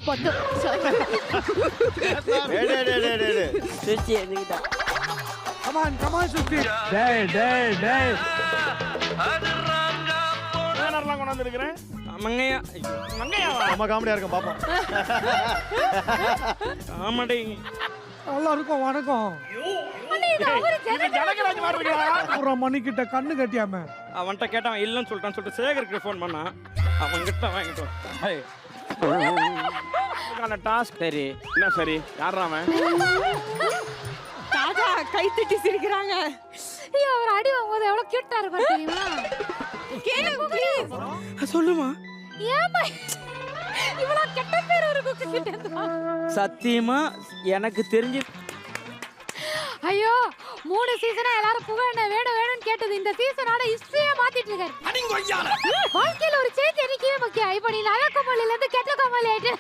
பொத்து சுச்சி எதுக்கிட்ட கமான் சுத்தி. பேனர்லாம் கொண்டாந்து இருக்கிறேன். மங்கையா மங்கையாவா? நம்ம காமெடியா இருக்கும் பாப்போம். ஆமாடி. எல்லாருக்கும் வணக்கம். ஜனகராஜ் மாதிரி இருக்கா? ஒரு மணிக்கிட்ட கண்ணு கட்டியாம அவன்கிட்ட கேட்டான் இல்லைன்னு சொல்லிட்டான்னு சொல்லிட்டு சேகருக்கு ஃபோன் பண்ணான். அவன்கிட்ட வாங்கிட்டு டாஸ்க். சரி என்ன சரி? யாரா அவன்? தாத்தா கை தட்டி சிரிக்கிறாங்க. ஐயோ அவர் அடி வாங்கும்போது எவ்வளவு கியூட்டா இருப்பாரு தெரியுமா? கேளுங்க ப்ளீஸ். சொல்லுமா. ஏமா இவ்வளவு கெட்ட பேர் ஒரு குக்கு கிட்ட? சத்தியமா எனக்கு தெரிஞ்சு ஐயோ 3 சீசனா எல்லாரும் புகழ் வேணும்னு கேட்டது இந்த சீசனோட ஹிஸ்டரியே மாத்திட்டு இருக்காரு. வாழ்க்கையில ஒரு சேஞ்ச் என்னைக்குமே முக்கியம். இப்ப நீ நல்ல கோமாளில இருந்து கெட்ட கோமாளி ஆயிட்டு